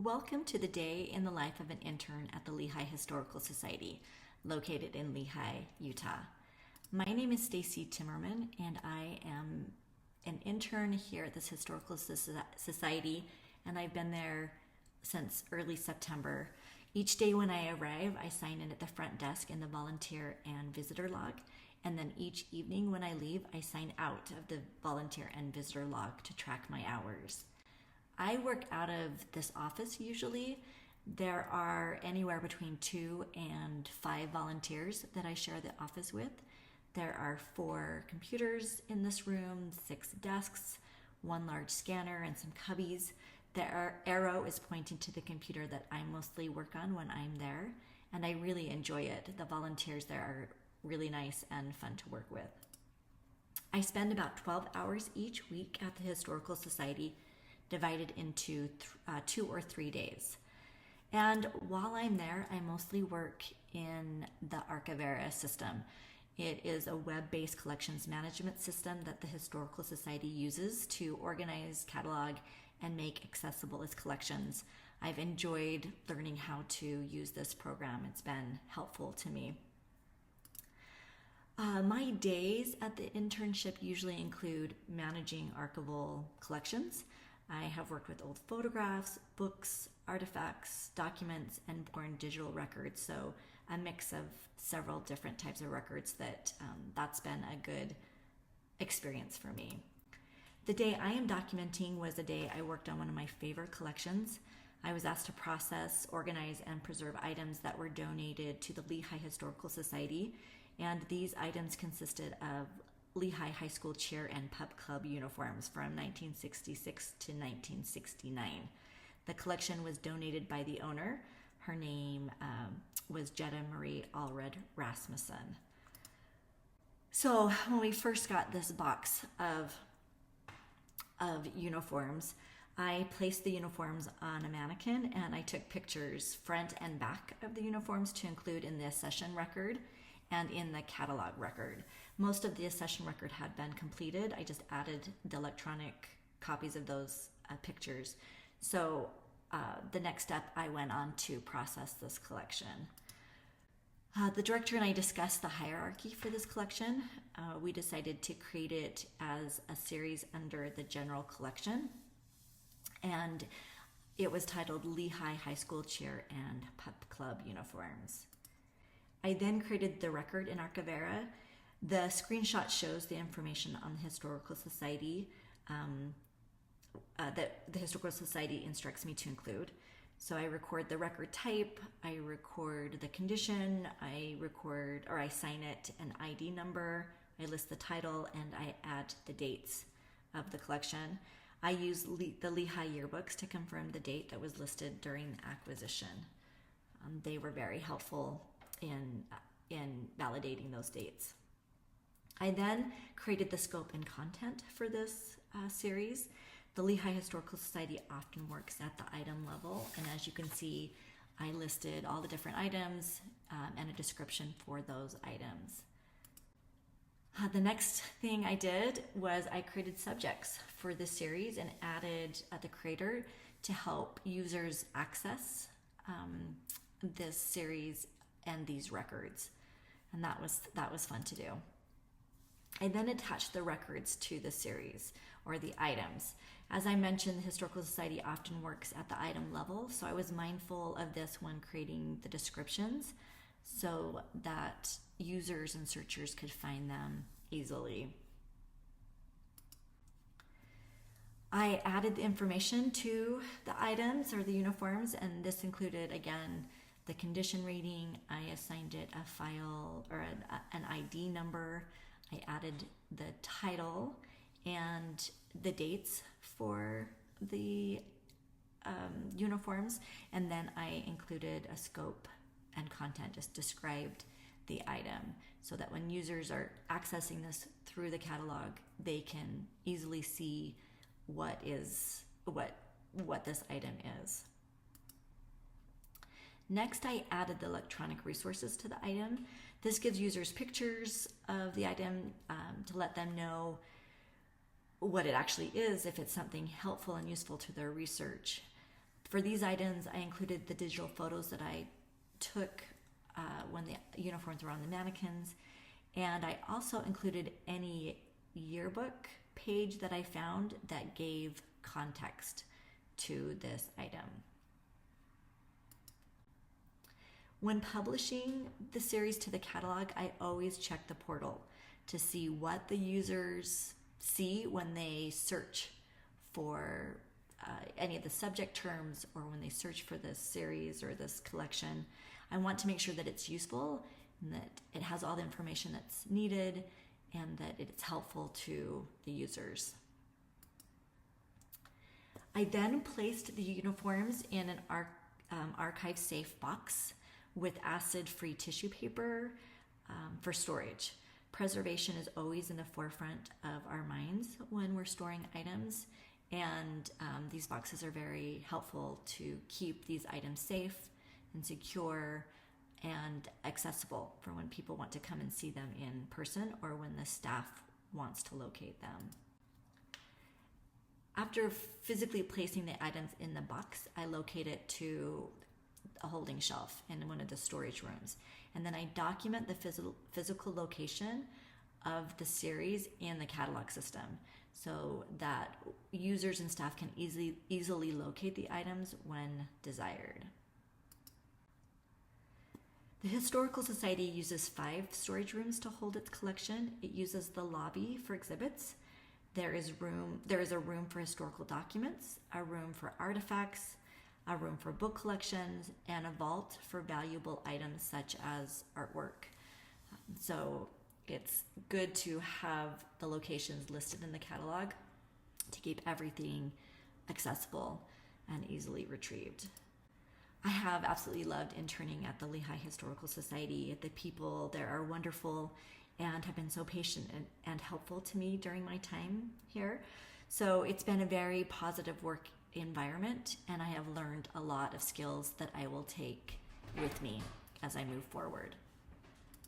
Welcome to the day in the life of an intern at the Lehi Historical Society, located in Lehi, Utah. My name is Stacy Timmerman, and I am an intern here at this Historical Society, and I've been there since early September. Each day when I arrive, I sign in at the front desk in the volunteer and visitor log, and then each evening when I leave, I sign out of the volunteer and visitor log to track my hours. I work out of this office usually. There are anywhere between 2 and 5 volunteers that I share the office with. There are 4 computers in this room, 6 desks, 1 large scanner, and some cubbies. The arrow is pointing to the computer that I mostly work on when I'm there, and I really enjoy it. The volunteers there are really nice and fun to work with. I spend about 12 hours each week at the Historical Society, divided into 2 or 3 days. And while I'm there, I mostly work in the Archivera system. It is a web-based collections management system that the Historical Society uses to organize, catalog, and make accessible its collections. I've enjoyed learning how to use this program. It's been helpful to me. My days at the internship usually include managing archival collections. I have worked with old photographs, books, artifacts, documents, and born digital records, so a mix of several different types of records that's been a good experience for me. The day I am documenting was the day I worked on one of my favorite collections. I was asked to process, organize, and preserve items that were donated to the Lehi Historical Society, and these items consisted of Lehi High School cheer and pub club uniforms from 1966 to 1969. The collection was donated by the owner. Her name was Jetta Marie Allred Rasmussen. So when we first got this box of uniforms, I placed the uniforms on a mannequin and I took pictures front and back of the uniforms to include in the accession record and in the catalog record. Most of the accession record had been completed. I just added the electronic copies of those pictures. So the next step, I went on to process this collection. The director and I discussed the hierarchy for this collection. We decided to create it as a series under the general collection, and it was titled Lehi High School Cheer and Pup Club Uniforms. I then created the record in Archivera. The screenshot shows the information on the Historical Society that the Historical Society instructs me to include. So I record the record type, I record the condition, I sign it an ID number, I list the title, and I add the dates of the collection. I use the Lehi yearbooks to confirm the date that was listed during the acquisition. They were very helpful in validating those dates. I then created the scope and content for this series. The Lehi Historical Society often works at the item level, and as you can see, I listed all the different items and a description for those items. The next thing I did was I created subjects for this series and added the creator to help users access this series and these records, and that was fun to do. I then attached the records to the series, or the items. As I mentioned, the Historical Society often works at the item level, so I was mindful of this when creating the descriptions so that users and searchers could find them easily. I added the information to the items or the uniforms, and this included, again, the condition rating. I assigned it a file or an ID number. I added the title and the dates for the uniforms, and then I included a scope and content, just described the item, so that when users are accessing this through the catalog, they can easily see what this item is. Next, I added the electronic resources to the item. This gives users pictures of the item to let them know what it actually is, if it's something helpful and useful to their research. For these items, I included the digital photos that I took when the uniforms were on the mannequins, and I also included any yearbook page that I found that gave context to this item. When publishing the series to the catalog, I always check the portal to see what the users see when they search for any of the subject terms, or when they search for this series or this collection. I want to make sure that it's useful and that it has all the information that's needed and that it's helpful to the users. I then placed the uniforms in an archive safe box with acid-free tissue paper for storage. Preservation is always in the forefront of our minds when we're storing items, and these boxes are very helpful to keep these items safe and secure and accessible for when people want to come and see them in person, or when the staff wants to locate them. After physically placing the items in the box, I locate it to a holding shelf in one of the storage rooms. And then I document the physical location of the series in the catalog system so that users and staff can easily locate the items when desired. The Historical Society uses 5 storage rooms to hold its collection. It uses the lobby for exhibits. There is a room for historical documents, a room for artifacts, a room for book collections, and a vault for valuable items such as artwork. So it's good to have the locations listed in the catalog to keep everything accessible and easily retrieved. I have absolutely loved interning at the Lehi Historical Society. The people there are wonderful and have been so patient and helpful to me during my time here. So it's been a very positive work environment, and I have learned a lot of skills that I will take with me as I move forward.